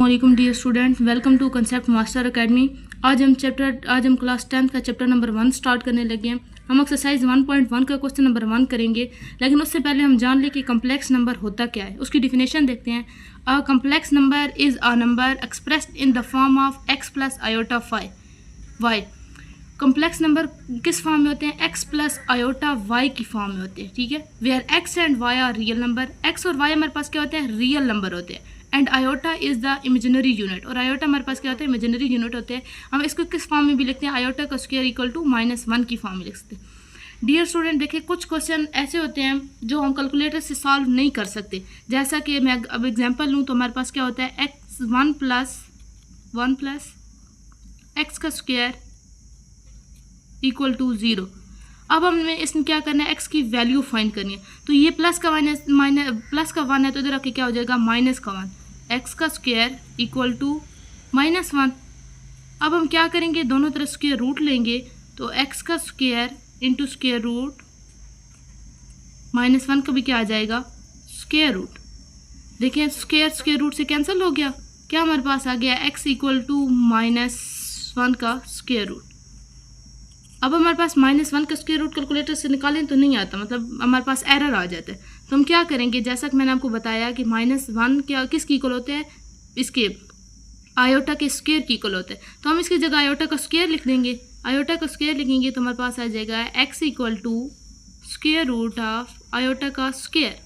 अस्सलाम dear student, welcome to concept master academy. आज हम क्लास 10th का चैप्टर नंबर 1 स्टार्ट करने लगे हैं। हम एक्सरसाइज 1.1 का क्वेश्चन नंबर 1 करेंगे, लेकिन उससे पहले हम जान लें कि कम्प्लेक्स नंबर होता क्या है। उसकी डिफिनेशन देखते हैं। A complex number is a number expressed in the form of X plus iota Y. Complex number किस फॉर्म में होते हैं? एक्स प्लस आयोटा वाई की फॉर्म में होते हैं, ठीक है। Where X and Y are real number. X और वाई हमारे पास क्या होते हैं? रियल नंबर होते हैं। And iota is the imaginary unit, और आयोटा हमारे पास क्या होता है? इमेजिनरी यूनिट होते हैं। हम इसको किस फॉर्म में भी लिखते हैं? आयोटा का स्क्वायर इक्वल टू -1 की फॉर्म में लिख सकते हैं। डियर स्टूडेंट, देखिए कुछ क्वेश्चन ऐसे होते हैं जो हम कैलकुलेटर से सॉल्व नहीं कर सकते। जैसा कि मैं अब एग्जांपल लूँ तो हमारे पास क्या होता है? एक्स 1 प्लस एक्स का स्क्वायर इक्वल टू 0। अब हमें इसमें क्या करना है? एक्स की वैल्यू फाइंड करनी है। तो ये प्लस का 1 है, तो इधर आके क्या हो जाएगा? माइनस का 1। एक्स का स्क्वायर इक्वल टू -1। अब हम क्या करेंगे? दोनों तरफ स्क्वायर रूट लेंगे, तो एक्स का स्क्वायर इंटू स्क्वायर रूट -1 का भी क्या आ जाएगा? Square root. देखिए स्क्वायर रूट से कैंसिल हो गया। क्या हमारे पास आ गया? एक्स इक्वल टू -1 का स्क्वायर रूट। अब हमारे पास -1 का स्क्वायर रूट कैलकुलेटर से निकालें तो नहीं आता, मतलब हमारे पास एरर आ जाता है। तो हम क्या करेंगे? जैसा कि मैंने आपको बताया कि -1 क्या किसकी इक्वल होते हैं? इसके आयोटा के स्क्वायर की इक्वल होते हैं। तो हम इसकी जगह आयोटा का स्क्वायर लिख देंगे। आयोटा का स्क्वायर लिखेंगे तो हमारे पास आ जाएगा X equal to square root of iota का स्क्वायर।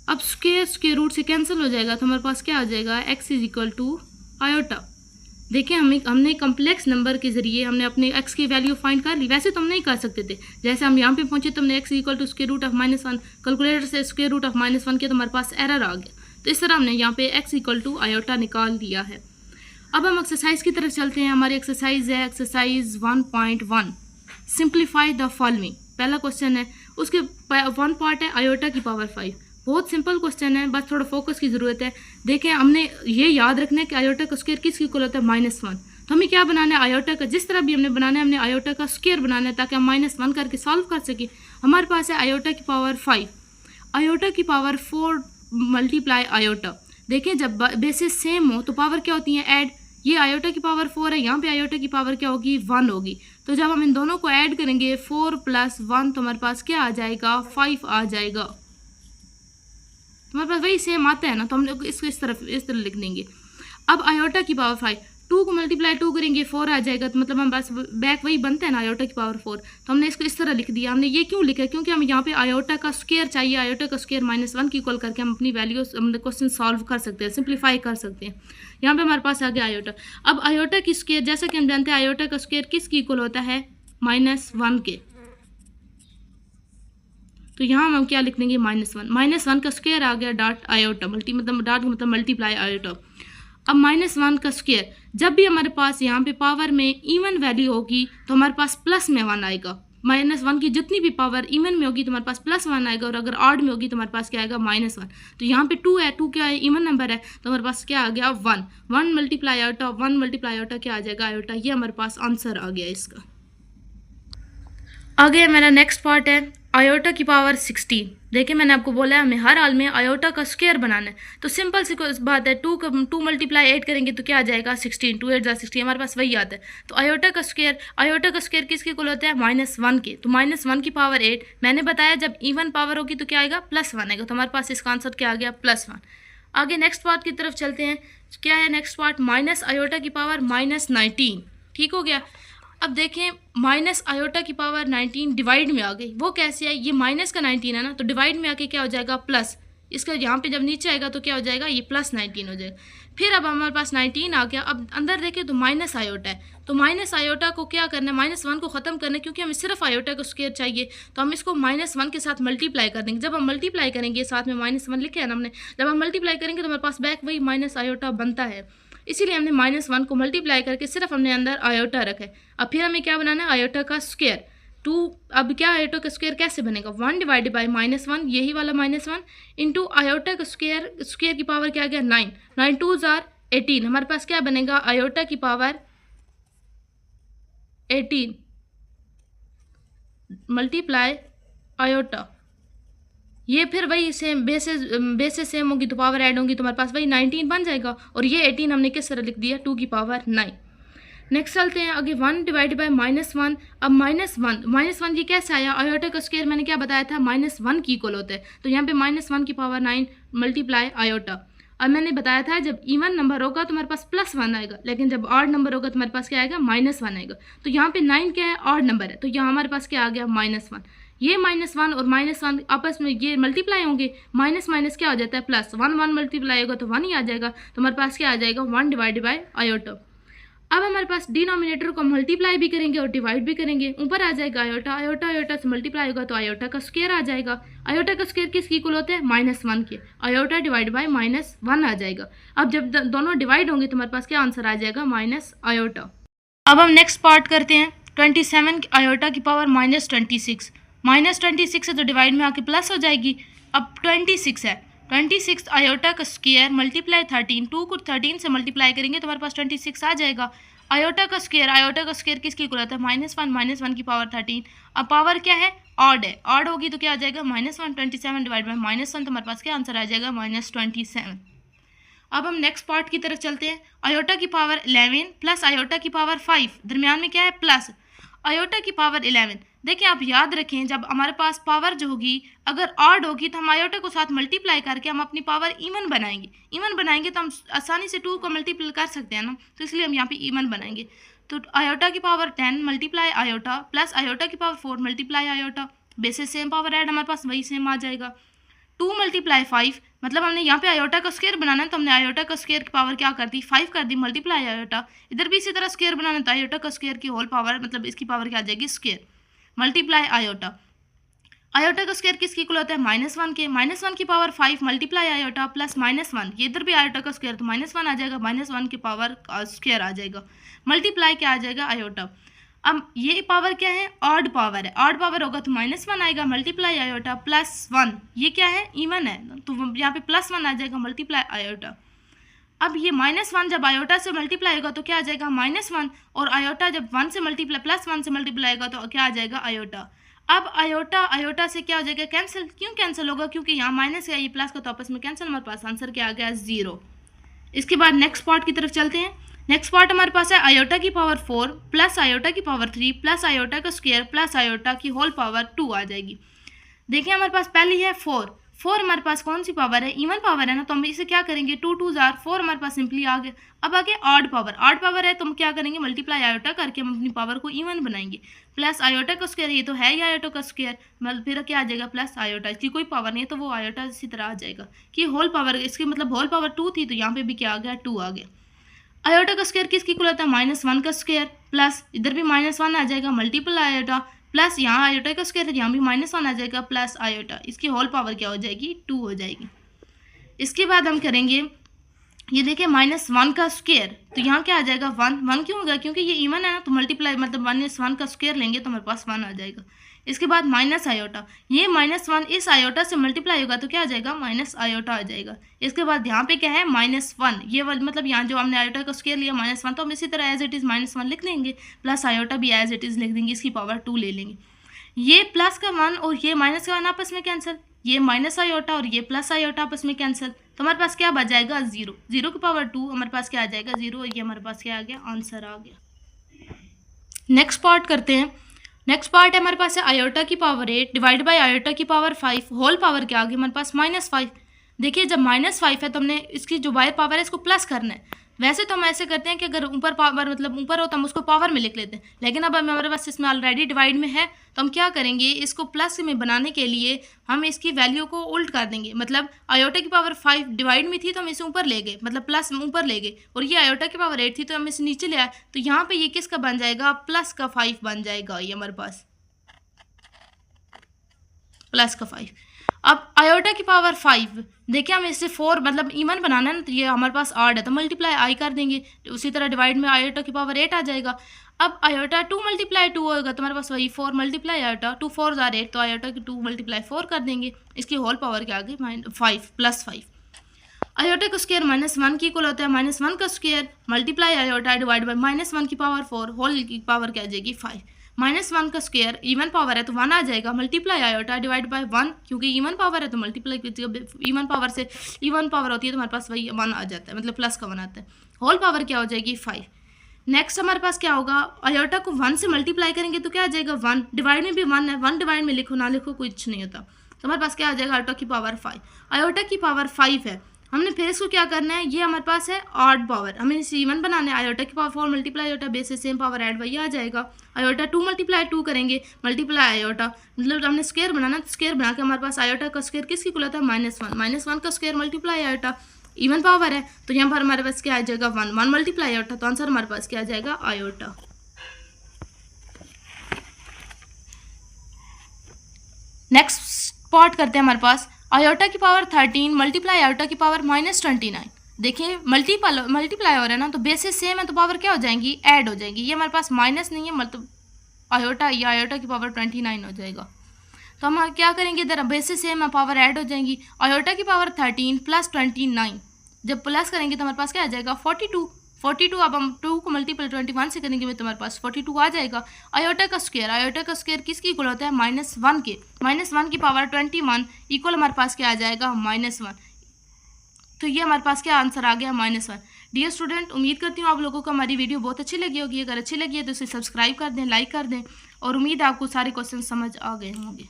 अब स्क्वायर रूट से कैंसिल हो जाएगा, तो हमारे पास क्या आ जाएगा? X is equal to iota. देखिए हमने कम्प्लेक्स नंबर के जरिए हमने अपने एक्स की वैल्यू फाइंड कर ली। वैसे तो हम नहीं कर सकते थे। जैसे हम यहाँ पे पहुंचे तो हमने X equal to square root of -1 calculator से स्क्वायर रूट ऑफ -1 किया, तो हमारे पास एरर आ गया। तो इस तरह हमने यहाँ पे एक्स इक्वल टू आयोटा निकाल दिया है। अब हम एक्सरसाइज की तरफ चलते हैं। हमारी एक्सरसाइज है एक्सरसाइज 1.1, सिंप्लीफाई द फॉलोइंग। पहला क्वेश्चन है, उसके 1 पार्ट है आयोटा की पावर 5। बहुत सिंपल क्वेश्चन है, बस थोड़ा फोकस की ज़रूरत है। देखें, हमने ये याद रखना है कि आयोटा का स्क्वायर किसकी इक्वल होता है? -1। तो हमें क्या बनाना है? आयोटा का, जिस तरह भी हमने बनाना है, हमने आयोटा का स्क्वायर बनाना है ताकि हम -1 करके सॉल्व कर सकें। हमारे पास है आयोटा की पावर 5, आयोटा की पावर 4 मल्टीप्लाई आयोटा। देखें, जब बेसिस सेम हो तो पावर क्या होती है? ऐड। ये आयोटा की पावर 4 है, यहाँ पे आयोटा की पावर क्या होगी? 1 होगी। तो जब हम इन दोनों को ऐड करेंगे 4 + 1, तो हमारे पास क्या आ जाएगा? 5 आ जाएगा। हमारे पास वही सेम आता है ना, तो हम लोग इसको इस तरह लिख देंगे। अब आयोटा की पावर 5, 2 को मल्टीप्लाई 2 करेंगे 4 आ जाएगा, तो मतलब हम बस बैक वही बनता है ना आयोटा की पावर 4। तो हमने इसको इस तरह लिख दिया। हमने ये क्यों लिखा? क्योंकि हम यहाँ पे आयोटा का स्क्वायर चाहिए। आयोटा का स्क्वायर -1 की इक्वल करके हम अपनी वैल्यू क्वेश्चन सॉल्व कर सकते हैं, सिंप्लीफाई कर सकते हैं। यहाँ पे हमारे पास आ गया आयोटा। अब आयोटा की स्क्वायर, जैसा कि हम जानते हैं आयोटा का स्क्वायर किसकी इक्वल होता है? -1 के। तो यहाँ हम क्या लिख देंगे? -1 का स्क्वायर आ गया डॉट आयोटा, मतलब मल्टीप्लाई आयोटा। अब -1 का स्क्वायर, जब भी हमारे पास यहाँ पे पावर में इवन वैल्यू होगी तो हमारे पास प्लस में 1 आएगा। -1 की जितनी भी पावर इवन में होगी तो हमारे पास +1 आएगा, और अगर ऑड में होगी तो हमारे पास क्या आएगा? -1। तो यहाँ पे 2 है, 2 क्या है? इवन नंबर है, तो हमारे पास क्या आ गया? 1 मल्टीप्लाई आयोटा, 1 मल्टीप्लाई आयोटा क्या आ जाएगा? आयोटा। ये हमारे पास आंसर आ गया इसका। आगे मेरा नेक्स्ट पार्ट है आयोटा की पावर 16। देखिए, मैंने आपको बोला है हमें हर हाल में आयोटा का स्क्वायर बनाना है। तो सिंपल सी बात है, 2 मल्टीप्लाई 8 करेंगे तो क्या आ जाएगा? 16। 2 8 16, हमारे पास वही आता है। तो आयोटा का स्क्वायर किसके इक्वल होता है? -1 के। तो -1 की पावर 8, मैंने बताया जब इवन पावर होगी तो क्या आएगा? +1 आएगा। तो हमारे पास इसका आंसर क्या आ गया? +1। आगे नेक्स्ट पार्ट की तरफ चलते हैं। क्या है नेक्स्ट पार्ट? माइनस आयोटा की पावर -19। ठीक हो गया। अब देखें, माइनस आयोटा की पावर 19 डिवाइड में आ गई। वो कैसे है? ये माइनस का 19 है ना, तो डिवाइड में आके क्या हो जाएगा? प्लस। इसका यहाँ पे जब नीचे आएगा तो क्या हो जाएगा? ये +19 हो जाएगा। फिर अब हमारे पास 19 आ गया। अब अंदर देखें तो माइनस आयोटा है, तो माइनस आयोटा को क्या करना है? -1 को ख़त्म करना है, क्योंकि हमें सिर्फ आयोटा का स्क्वायर चाहिए। तो हम इसको -1 के साथ मल्टीप्लाई कर देंगे। जब हम मल्टीप्लाई करेंगे, साथ में -1 लिखे है ना हमने, जब हम मल्टीप्लाई करेंगे तो हमारे पास बैक वही माइनस आयोटा बनता है। इसीलिए हमने -1 को मल्टीप्लाई करके सिर्फ हमने अंदर आयोटा रखा है। अब फिर हमें क्या बनाना है? आयोटा का स्क्वायर 2। अब क्या आयोटा का स्क्वायर कैसे बनेगा? 1 डिवाइडेड बाई -1, यही वाला -1 इंटू आयोटा का स्क्वायर की पावर क्या आ गया? 9। 9 2 ज़ार 18। हमारे पास क्या बनेगा? आयोटा की पावर 18 मल्टीप्लाई आयोटा। ये फिर वही सेम बेसिस सेम होगी तो पावर ऐड होगी तो हमारे पास वही 19 बन जाएगा। और ये 18 हमने किस तरह लिख दिया, 2 की पावर 9। नेक्स्ट चलते हैं आगे, 1 डिवाइड बाय -1। अब -1 ये कैसे आया, आयोटा का स्क्वायर मैंने क्या बताया था, -1 की इक्वल होता है। तो यहाँ पे -1 की पावर 9 मल्टीप्लाई आयोटा। अब मैंने बताया था जब इवन नंबर होगा तो हमारे पास +1 आएगा, लेकिन जब ऑड नंबर होगा तो हमारे पास क्या आएगा, -1 आएगा। तो यहाँ पे 9 क्या है, ऑड नंबर है, तो यहाँ हमारे पास क्या आ गया, -1। ये -1 और -1 आपस में ये मल्टीप्लाई होंगे, माइनस माइनस क्या हो जाता है प्लस, 1 मल्टीप्लाई होगा तो 1 ही आ जाएगा। तो हमारे पास क्या आ जाएगा, 1 डिवाइड बाय आयोटा। अब हमारे पास डिनोमिनेटर को मल्टीप्लाई भी करेंगे और डिवाइड भी करेंगे, ऊपर आ जाएगा आयोटा, आयोटा आयोटा से मल्टीप्लाई होगा तो आयोटा का स्क्वायर आ जाएगा। आयोटा का स्क्वायर किसकी इक्वल होता है, -1 के, आयोटा डिवाइड बाय -1 आ जाएगा। अब जब दोनों डिवाइड होंगे तो हमारे पास क्या आंसर आ जाएगा, माइनस आयोटा। अब हम नेक्स्ट पार्ट करते हैं, 27 आयोटा की पावर -26, -26 है तो डिवाइड में आके प्लस हो जाएगी। अब 26 है, 26 आयोटा का स्क्वायर मल्टीप्लाई 13, 2 को 13 से मल्टीप्लाई करेंगे तो हमारे पास 26 आ जाएगा। आयोटा का स्क्वायर किसकी इक्वल होता है, -1 की पावर 13। अब पावर क्या है, ऑड है, ऑड होगी तो क्या आ जाएगा, -1, 27 डिवाइड बाय -1 तो हमारे पास क्या आंसर आ जाएगा, -27। अब हम नेक्स्ट पार्ट की तरफ चलते हैं, आयोटा की पावर 11 प्लस आयोटा की पावर 5, दरमियान में क्या है प्लस, आयोटा की पावर 11। देखिए आप याद रखें, जब हमारे पास पावर जो होगी अगर ऑड होगी तो हम आयोटा को साथ मल्टीप्लाई करके हम अपनी पावर इवन बनाएंगे तो हम आसानी से 2 को मल्टीप्लाई कर सकते हैं ना, तो इसलिए हम यहाँ पे इवन बनाएंगे। तो आयोटा की power 10 multiply iota plus iota की power 4 multiply iota, basis same power add हमारे पास वही सेम आ जाएगा। 2 मल्टीप्लाई 5, मतलब हमने यहाँ पे आयोटा का स्क्वायर बनाना है तो हमने आयोटा का स्क्वायर की पावर क्या कर दी, 5 कर दी, मल्टीप्लाई आयोटा। इधर भी इसी तरह स्क्वायर बनाना है तो आयोटा का स्क्वायर की होल पावर, मतलब इसकी पावर क्या आ जाएगी, स्क्वायर मल्टीप्लाई आयोटा। आयोटा का स्क्वायर किसकी इक्वल होता है, -1 के, -1 की पावर 5 मल्टीप्लाई आयोटा प्लस -1, ये इधर भी आयोटा का स्क्वायर तो -1 आ जाएगा, -1 की पावर स्क्वायर आ जाएगा, मल्टीप्लाई क्या आ जाएगा, आयोटा। अब ये पावर क्या है, ऑड पावर है, ऑड पावर होगा तो -1 आएगा, मल्टीप्लाई आयोटा प्लस 1, ये क्या है, इवन है तो यहाँ पे +1 आ जाएगा, मल्टीप्लाई आयोटा। अब ये -1 जब आयोटा से मल्टीप्लाई होगा तो क्या आ जाएगा, -1, और आयोटा जब +1 से मल्टीप्लाई होगा तो क्या आ जाएगा, आयोटा। अब आयोटा से क्या हो जाएगा, कैंसिल। क्यों कैंसिल होगा, क्योंकि यहाँ माइनस है, ये प्लस का तो आपस में कैंसिल, हमारे पास आंसर क्या आ गया, 0। इसके बाद नेक्स्ट पार्ट की तरफ चलते हैं। नेक्स्ट पार्ट हमारे पास है आयोटा की पावर 4 प्लस आयोटा की पावर 3 प्लस आयोटा का स्क्वायर प्लस आयोटा की होल पावर 2 आ जाएगी। देखिए हमारे पास पहली है 4 हमारे पास कौन सी पावर है, इवन पावर है ना, तो हम इसे क्या करेंगे, 2 2 जार 4 हमारे पास सिंपली आ गया। अब आगे ऑड पावर है तो हम क्या करेंगे, मल्टीप्लाई आयोटा करके हम अपनी पावर को इवन बनाएंगे, प्लस आयोटा का स्क्वायर, ये तो है ही आयोटा का स्क्वायर, मतलब फिर क्या आ जाएगा, प्लस आयोटा, इसकी कोई पावर नहीं है तो वो आयोटा इसी तरह आ जाएगा कि होल पावर, इसकी मतलब होल पावर 2 थी तो यहाँ पे भी क्या आ गया, 2 आ गया। आयोटा का स्क्वायर किसकी इक्वल होता है, -1 का स्क्वायर, प्लस इधर भी -1 आ जाएगा, मल्टीप्लाई आयोटा, प्लस यहाँ आयोटा का स्क्वायर है, यहाँ भी -1 आ जाएगा, प्लस आयोटा, इसकी होल पावर क्या हो जाएगी, 2 हो जाएगी। इसके बाद हम करेंगे, ये देखिए -1 का स्क्वायर, तो यहाँ क्या आ जाएगा, 1 क्यों होगा, क्योंकि ये इवन है ना, तो मल्टीप्लाई मतलब -1 का स्क्वायर लेंगे तो हमारे पास 1 आ जाएगा। इसके बाद माइनस आयोटा, ये -1 इस आयोटा से मल्टीप्लाई होगा तो क्या आ जाएगा, माइनस आयोटा आ जाएगा। इसके बाद यहाँ पे क्या है, -1, ये मतलब यहाँ जो हमने आयोटा का स्क्वायर लिया -1, तो हम इसी तरह एज इट इज़ -1 लिख देंगे, प्लस आयोटा भी एज इट इज़ लिख देंगे, इसकी पावर 2 ले लेंगे। ये प्लस का 1 और ये माइनस का 1 आपस में कैंसिल, ये माइनस आयोटा और ये प्लस आयोटा आपस में कैंसिल, तो हमारे पास क्या बच जाएगा, 0 की पावर 2, हमारे पास क्या आ जाएगा, 0, और ये हमारे पास क्या आ गया, आंसर आ गया। नेक्स्ट पार्ट करते हैं। नेक्स्ट पार्ट है हमारे पास है आयोटा की पावर 8 डिवाइड बाय आयोटा की पावर 5, होल पावर क्या आ गई हमारे पास, -5। देखिए जब -5 है तो हमने इसकी जो बाहर पावर है इसको प्लस करना है। वैसे तो हम ऐसे करते हैं कि अगर ऊपर पावर मतलब ऊपर हो तो हम उसको पावर में लिख लेते हैं, लेकिन अब हमारे पास इसमें ऑलरेडी डिवाइड में है तो हम क्या करेंगे, इसको प्लस में बनाने के लिए हम इसकी वैल्यू को उल्ट कर देंगे। मतलब आयोटा की पावर 5 डिवाइड में थी तो हम इसे ऊपर ले गए, मतलब प्लस ऊपर ले गए, और ये आयोटा की पावर 8 थी तो हम इसे नीचे ले आए, तो यहाँ पे ये किसका बन जाएगा, प्लस का 5 बन जाएगा, ये हमारे पास प्लस का 5। अब आयोटा की पावर 5, देखिए हम इससे 4 मतलब इवन बनाना है ना, तो ये हमारे पास 8 है तो मल्टीप्लाई आई कर देंगे, उसी तरह डिवाइड में आयोटा की पावर 8 आ जाएगा। अब आयोटा 2 मल्टीप्लाई 2 होगा तो हमारे पास वही 4 मल्टीप्लाई आयोटा, 2 4 जार 8, तो आयोटा की 2 मल्टीप्लाई 4 कर देंगे, इसकी होल पावर क्या आ गई, 5 प्लस 5। आयोटा का स्क्वायर -1 की इक्वल होता है, -1 का square multiply iota divide by -1 की पावर 4, होल की पावर क्या आ जाएगी, 5। -1 का स्क्वायर इवन पावर है तो 1 आ जाएगा, मल्टीप्लाई आयोटा डिवाइड बाय 1, क्योंकि इवन पावर है तो मल्टीप्लाई इवन पावर से इवन पावर होती है तो हमारे पास वही 1 आ जाता है, मतलब प्लस का 1 आता है। होल पावर क्या हो जाएगी 5। नेक्स्ट हमारे पास क्या होगा, आयोटा को 1 से मल्टीप्लाई करेंगे तो क्या आ जाएगा 1, डिवाइड में भी 1 है, 1 डिवाइड में लिखो ना लिखो कुछ नहीं होता, तो हमारे पास क्या आ जाएगा आयोटा की पावर 5। आयोटा की पावर 5 है, हमने फिर इसको क्या करना है, ये हमारे पास है ऑड पावर, हमें इसे इवन बनाना है। आयोटा की पावर 4 मल्टीप्लाई आयोटा बेस से सेम पावर ऐड वही आ जाएगा। आयोटा 2 मल्टीप्लाई 2 करेंगे मल्टीप्लाई आयोटा, मतलब हमने स्क्वायर बनाना, स्क्वायर बना के हमारे पास आयोटा का स्क्वायर किसकी इक्वल होता है -1, -1 का square multiply iota, even power है तो यहाँ पर हमारे पास क्या आ जाएगा 1, 1 मल्टीप्लाई आयोटा, तो आंसर हमारे पास क्या आ जाएगा आयोटा। नेक्स्ट पार्ट करते हैं हमारे पास आयोटा की पावर 13 मल्टीप्लाई आयोटा की पावर -29। देखिए मल्टीप्लाई हो रहा है ना, तो बेसिस सेम है तो पावर क्या हो जाएंगी ऐड हो जाएंगी, ये हमारे पास माइनस नहीं है, मतलब आयोटा या आयोटा की पावर 29 हो जाएगा। तो हम क्या करेंगे, इधर बेसिस सेम है पावर ऐड हो जाएंगी। आयोटा की पावर 13 प्लस 29 जब प्लस करेंगे तो हमारे पास क्या आ जाएगा 42। अब हम 2 को मल्टीपल 21 से करेंगे तो हमारे पास 42 आ जाएगा। आयोटा का स्क्वायर किसकी इक्वल होता है -1 के, -1 की पावर 21 इक्वल हमारे पास क्या आ जाएगा -1, तो ये हमारे पास क्या आंसर आ गया -1। डियर स्टूडेंट, उम्मीद करती हूँ आप लोगों को हमारी वीडियो बहुत अच्छी लगी होगी। अगर अच्छी लगी है तो इसे सब्सक्राइब कर दें, लाइक कर दें, और उम्मीद है आपको सारे क्वेश्चन समझ आ गए होंगे।